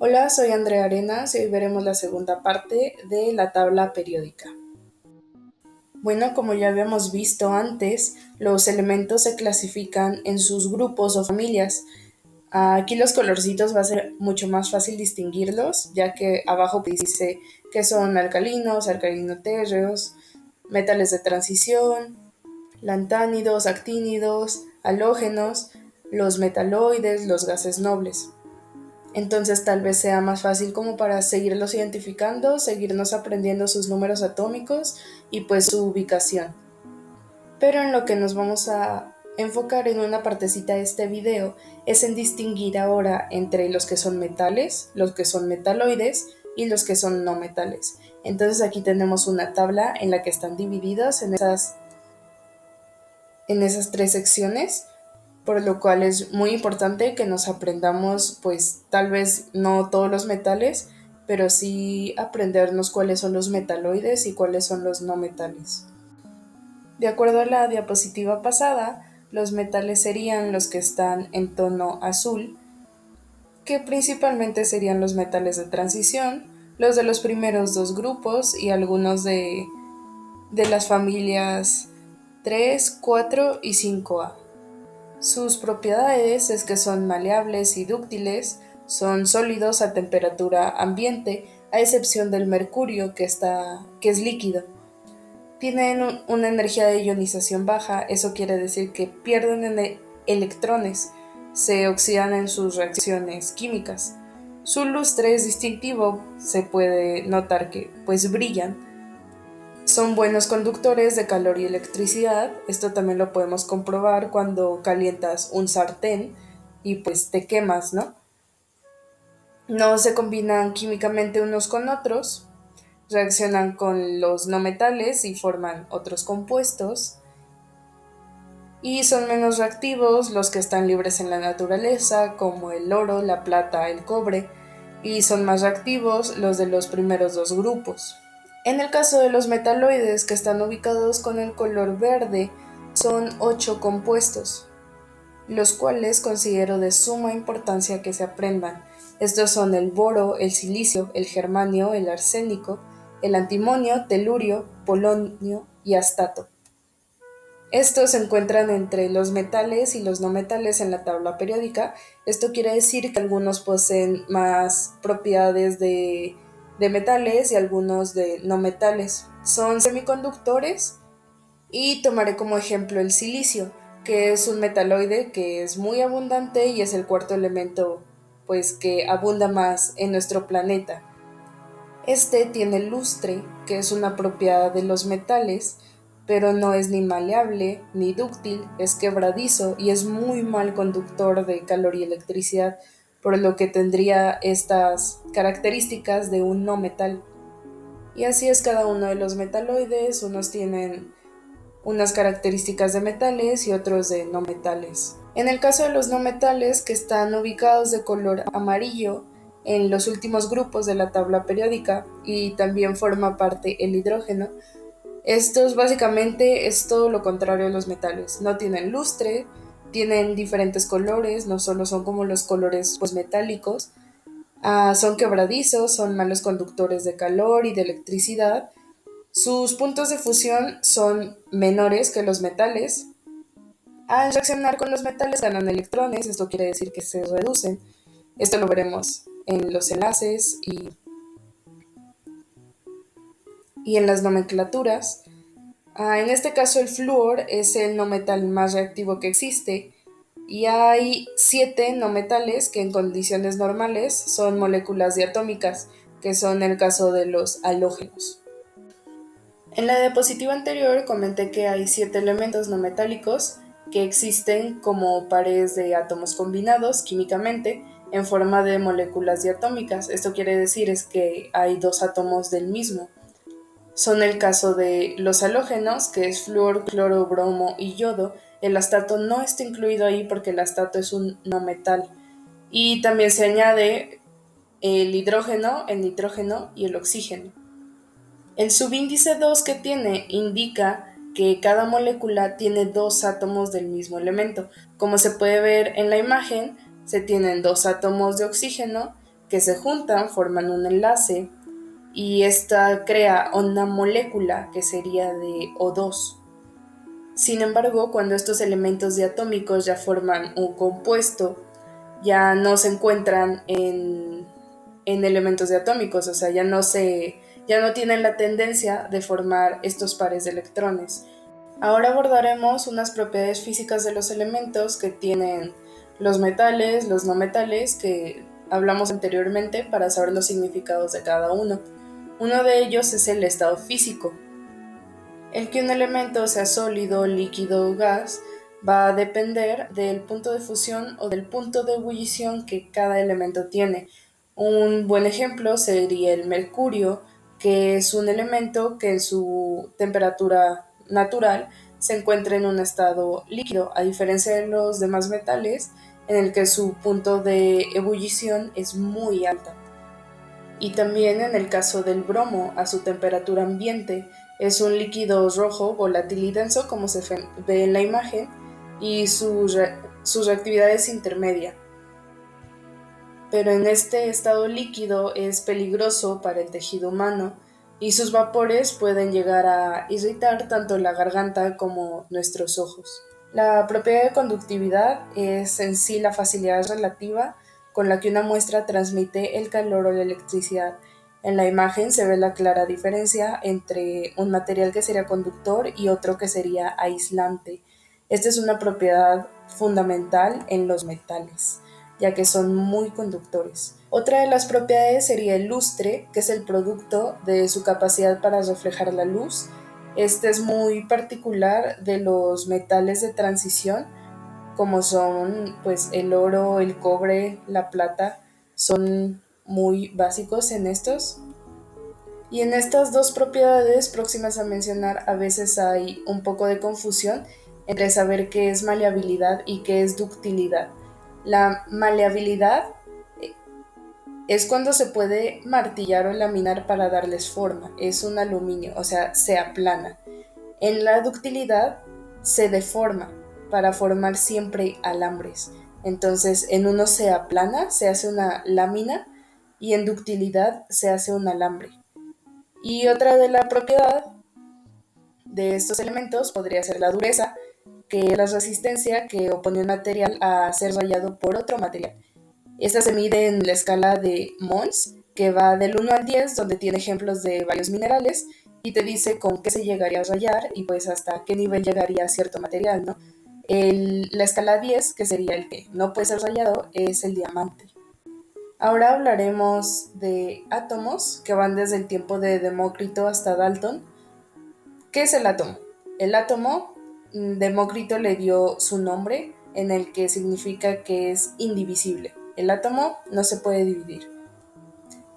Hola, soy Andrea Arenas y hoy veremos la segunda parte de la tabla periódica. Bueno, como ya habíamos visto antes, los elementos se clasifican en sus grupos o familias. Aquí los colorcitos va a ser mucho más fácil distinguirlos, ya que abajo dice que son alcalinos, alcalino-térreos, metales de transición, lantánidos, actínidos, halógenos, los metaloides, los gases nobles. Entonces tal vez sea más fácil como para seguirlos identificando, seguirnos aprendiendo sus números atómicos y pues su ubicación. Pero en lo que nos vamos a enfocar en una partecita de este video es en distinguir ahora entre los que son metales, los que son metaloides y los que son no metales. Entonces aquí tenemos una tabla en la que están divididas en esas tres secciones, por lo cual es muy importante que nos aprendamos, pues tal vez no todos los metales, pero sí aprendernos cuáles son los metaloides y cuáles son los no metales. De acuerdo a la diapositiva pasada, los metales serían los que están en tono azul, que principalmente serían los metales de transición, los de los primeros dos grupos y algunos de las familias 3, 4 y 5A. Sus propiedades es que son maleables y dúctiles, son sólidos a temperatura ambiente, a excepción del mercurio que es líquido. Tienen una energía de ionización baja, eso quiere decir que pierden electrones, se oxidan en sus reacciones químicas. Su lustre es distintivo, se puede notar que pues brillan. Son buenos conductores de calor y electricidad. Esto también lo podemos comprobar cuando calientas un sartén y pues te quemas, ¿no? No se combinan químicamente unos con otros, reaccionan con los no metales y forman otros compuestos. Y son menos reactivos los que están libres en la naturaleza, como el oro, la plata, el cobre, y son más reactivos los de los primeros dos grupos. En el caso de los metaloides que están ubicados con el color verde, son 8 compuestos, los cuales considero de suma importancia que se aprendan. Estos son el boro, el silicio, el germanio, el arsénico, el antimonio, telurio, polonio y astato. Estos se encuentran entre los metales y los no metales en la tabla periódica. Esto quiere decir que algunos poseen más propiedades de metales y algunos de no metales. Son semiconductores y tomaré como ejemplo el silicio, que es un metaloide que es muy abundante y es el cuarto elemento pues que abunda más en nuestro planeta. Este tiene lustre, que es una propiedad de los metales, pero no es ni maleable ni dúctil, es quebradizo y es muy mal conductor de calor y electricidad, por lo que tendría estas características de un no metal. Y así es cada uno de los metaloides, unos tienen unas características de metales y otros de no metales. En el caso de los no metales, que están ubicados de color amarillo en los últimos grupos de la tabla periódica y también forma parte el hidrógeno, estos básicamente es todo lo contrario a los metales. No tienen lustre, tienen diferentes colores, no solo son como los colores pues, metálicos, son quebradizos, son malos conductores de calor y de electricidad. Sus puntos de fusión son menores que los metales. Al reaccionar con los metales ganan electrones, esto quiere decir que se reducen. Esto lo veremos en los enlaces y en las nomenclaturas. En este caso el flúor es el no metal más reactivo que existe y hay 7 no metales que en condiciones normales son moléculas diatómicas, que son el caso de los halógenos. En la diapositiva anterior comenté que hay 7 elementos no metálicos que existen como pares de átomos combinados químicamente en forma de moléculas diatómicas. Esto quiere decir es que hay dos átomos del mismo. Son el caso de los halógenos, que es flúor, cloro, bromo y yodo. El astato no está incluido ahí porque el astato es un no metal. Y también se añade el hidrógeno, el nitrógeno y el oxígeno. El subíndice 2 que tiene indica que cada molécula tiene dos átomos del mismo elemento. Como se puede ver en la imagen, se tienen dos átomos de oxígeno, que se juntan, forman un enlace y esta crea una molécula que sería de O2. Sin embargo, cuando estos elementos diatómicos ya forman un compuesto, ya no se encuentran en elementos diatómicos, o sea, ya no tienen la tendencia de formar estos pares de electrones. Ahora abordaremos unas propiedades físicas de los elementos que tienen los metales, los no metales, que hablamos anteriormente para saber los significados de cada uno. Uno de ellos es el estado físico. El que un elemento sea sólido, líquido o gas va a depender del punto de fusión o del punto de ebullición que cada elemento tiene. Un buen ejemplo sería el mercurio, que es un elemento que en su temperatura natural se encuentra en un estado líquido, a diferencia de los demás metales, en el que su punto de ebullición es muy alta. Y también en el caso del bromo, a su temperatura ambiente, es un líquido rojo, volátil y denso, como se ve en la imagen, y su reactividad es intermedia. Pero en este estado líquido es peligroso para el tejido humano y sus vapores pueden llegar a irritar tanto la garganta como nuestros ojos. La propiedad de conductividad es en sí la facilidad relativa con la que una muestra transmite el calor o la electricidad. En la imagen se ve la clara diferencia entre un material que sería conductor y otro que sería aislante. Esta es una propiedad fundamental en los metales, ya que son muy conductores. Otra de las propiedades sería el lustre, que es el producto de su capacidad para reflejar la luz. Este es muy particular de los metales de transición, como son pues el oro, el cobre, la plata, son muy básicos en estos. Y en estas dos propiedades próximas a mencionar a veces hay un poco de confusión entre saber qué es maleabilidad y qué es ductilidad. La maleabilidad es cuando se puede martillar o laminar para darles forma, es un aluminio, o sea, se aplana. En la ductilidad se deforma para formar siempre alambres. Entonces, en uno se aplana, se hace una lámina y en ductilidad se hace un alambre. Y otra de la propiedad de estos elementos podría ser la dureza, que es la resistencia que opone un material a ser rayado por otro material. Esta se mide en la escala de Mohs, que va del 1 al 10, donde tiene ejemplos de varios minerales y te dice con qué se llegaría a rayar y pues hasta qué nivel llegaría cierto material, ¿no? La escala 10, que sería el que no puede ser rayado, es el diamante. Ahora hablaremos de átomos que van desde el tiempo de Demócrito hasta Dalton. ¿Qué es el átomo? El átomo, Demócrito le dio su nombre en el que significa que es indivisible. El átomo no se puede dividir.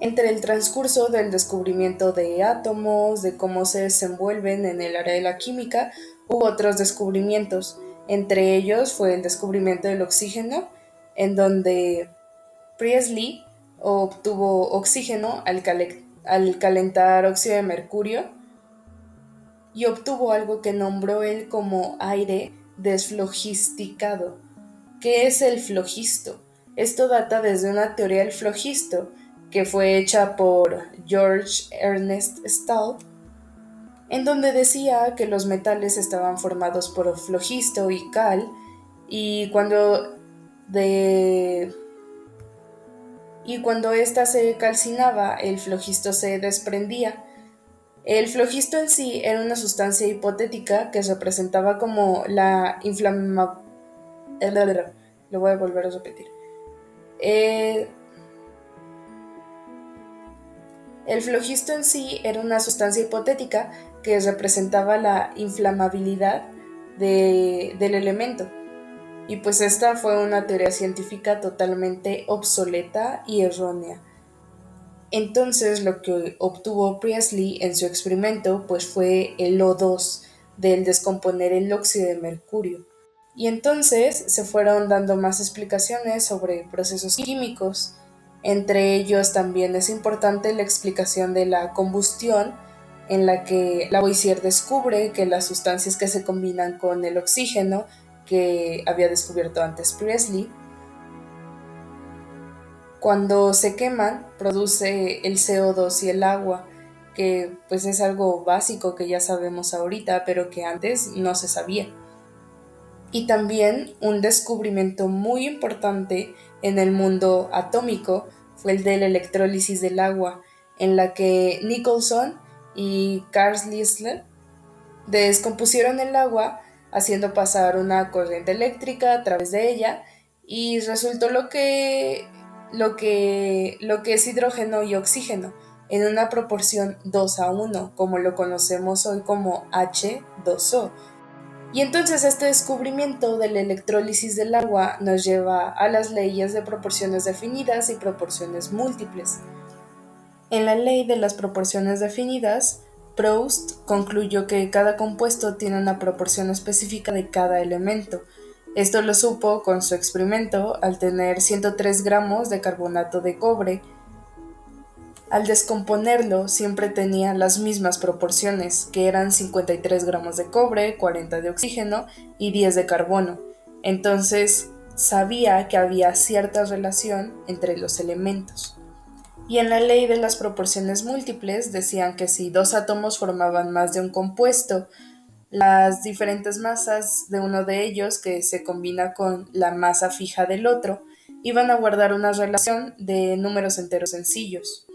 Entre el transcurso del descubrimiento de átomos, de cómo se desenvuelven en el área de la química, hubo otros descubrimientos. Entre ellos fue el descubrimiento del oxígeno, en donde Priestley obtuvo oxígeno al calentar óxido de mercurio y obtuvo algo que nombró él como aire desflogisticado. ¿Qué es el flogisto? Esto data desde una teoría del flogisto que fue hecha por George Ernest Stahl, en donde decía que los metales estaban formados por flogisto y cal, y de y cuando ésta se calcinaba, el flogisto se desprendía. El flogisto en sí era una sustancia hipotética que se representaba como la inflamación. Lo voy a volver a repetir. Eh, el flogisto en sí era una sustancia hipotética que representaba la inflamabilidad del elemento. Y pues esta fue una teoría científica totalmente obsoleta y errónea. Entonces lo que obtuvo Priestley en su experimento pues fue el O2 del descomponer el óxido de mercurio. Y entonces se fueron dando más explicaciones sobre procesos químicos. Entre ellos también es importante la explicación de la combustión, en la que Lavoisier descubre que las sustancias que se combinan con el oxígeno, que había descubierto antes Priestley, Cuando se queman, produce el CO2 y el agua, que pues es algo básico que ya sabemos ahorita, pero que antes no se sabía. Y también un descubrimiento muy importante en el mundo atómico fue el de la electrólisis del agua, en la que Nicholson y Carl Liesler descompusieron el agua haciendo pasar una corriente eléctrica a través de ella y resultó lo que es hidrógeno y oxígeno en una proporción 2:1, como lo conocemos hoy como H2O. Y entonces este descubrimiento de la electrólisis del agua nos lleva a las leyes de proporciones definidas y proporciones múltiples. En la ley de las proporciones definidas, Proust concluyó que cada compuesto tiene una proporción específica de cada elemento. Esto lo supo con su experimento al tener 103 gramos de carbonato de cobre. Al descomponerlo siempre tenía las mismas proporciones, que eran 53 gramos de cobre, 40 de oxígeno y 10 de carbono. Entonces sabía que había cierta relación entre los elementos. Y en la ley de las proporciones múltiples decían que si dos átomos formaban más de un compuesto, las diferentes masas de uno de ellos, que se combina con la masa fija del otro, iban a guardar una relación de números enteros sencillos.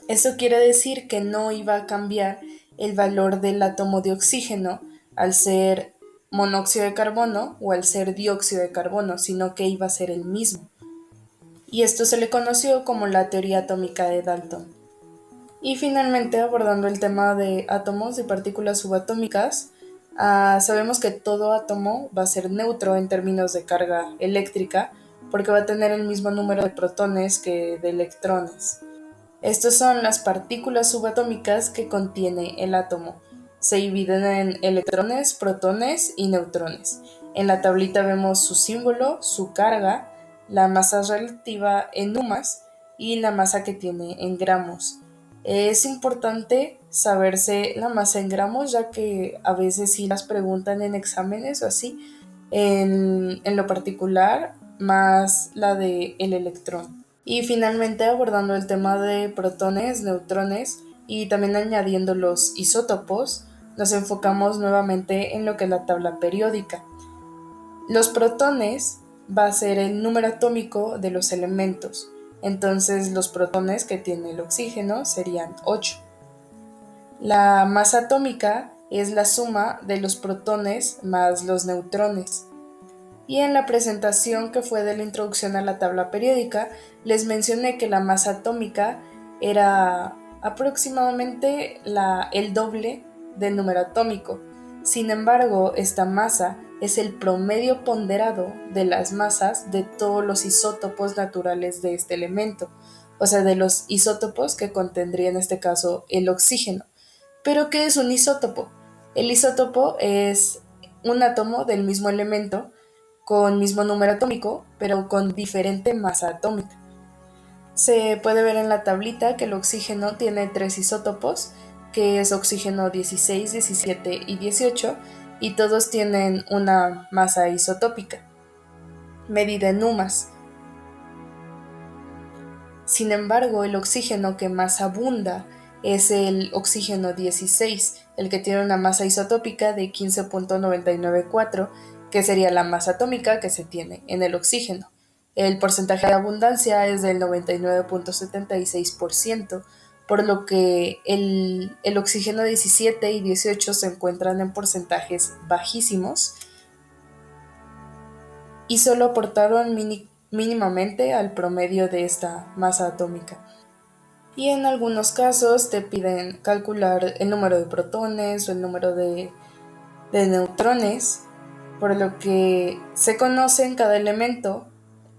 Eso quiere decir que no iba a cambiar el valor del átomo de oxígeno al ser monóxido de carbono o al ser dióxido de carbono, sino que iba a ser el mismo. Y esto se le conoció como la teoría atómica de Dalton. Y finalmente, abordando el tema de átomos y partículas subatómicas, sabemos que todo átomo va a ser neutro en términos de carga eléctrica porque va a tener el mismo número de protones que de electrones. Estas son las partículas subatómicas que contiene el átomo. Se dividen en electrones, protones y neutrones. En la tablita vemos su símbolo, su carga, la masa relativa en numas y la masa que tiene en gramos. Es importante saberse la masa en gramos, ya que a veces sí las preguntan en exámenes o así, en lo particular, más la del electrón. Y finalmente abordando el tema de protones, neutrones y también añadiendo los isótopos, nos enfocamos nuevamente en lo que es la tabla periódica. Los protones va a ser el número atómico de los elementos, entonces los protones que tiene el oxígeno serían 8. La masa atómica es la suma de los protones más los neutrones. Y en la presentación que fue de la introducción a la tabla periódica, les mencioné que la masa atómica era aproximadamente el doble del número atómico. Sin embargo, esta masa es el promedio ponderado de las masas de todos los isótopos naturales de este elemento, o sea, de los isótopos que contendría en este caso el oxígeno. ¿Pero qué es un isótopo? El isótopo es un átomo del mismo elemento con mismo número atómico, pero con diferente masa atómica. Se puede ver en la tablita que el oxígeno tiene 3 isótopos, que es oxígeno 16, 17 y 18, y todos tienen una masa isotópica, medida en numas. Sin embargo, el oxígeno que más abunda es el oxígeno 16, el que tiene una masa isotópica de 15.994, que sería la masa atómica que se tiene en el oxígeno. El porcentaje de abundancia es del 99.76%, por lo que el oxígeno 17 y 18 se encuentran en porcentajes bajísimos y solo aportaron mínimamente al promedio de esta masa atómica. Y en algunos casos te piden calcular el número de protones o el número de neutrones, por lo que se conocen cada elemento,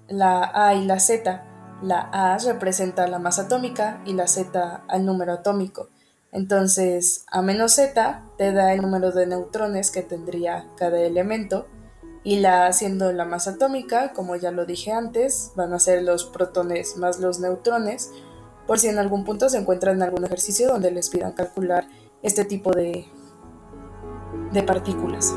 la A y la Z. La A representa la masa atómica y la Z al número atómico. Entonces, A menos Z te da el número de neutrones que tendría cada elemento, y la A siendo la masa atómica, como ya lo dije antes, van a ser los protones más los neutrones, por si en algún punto se encuentran en algún ejercicio donde les pidan calcular este tipo de partículas.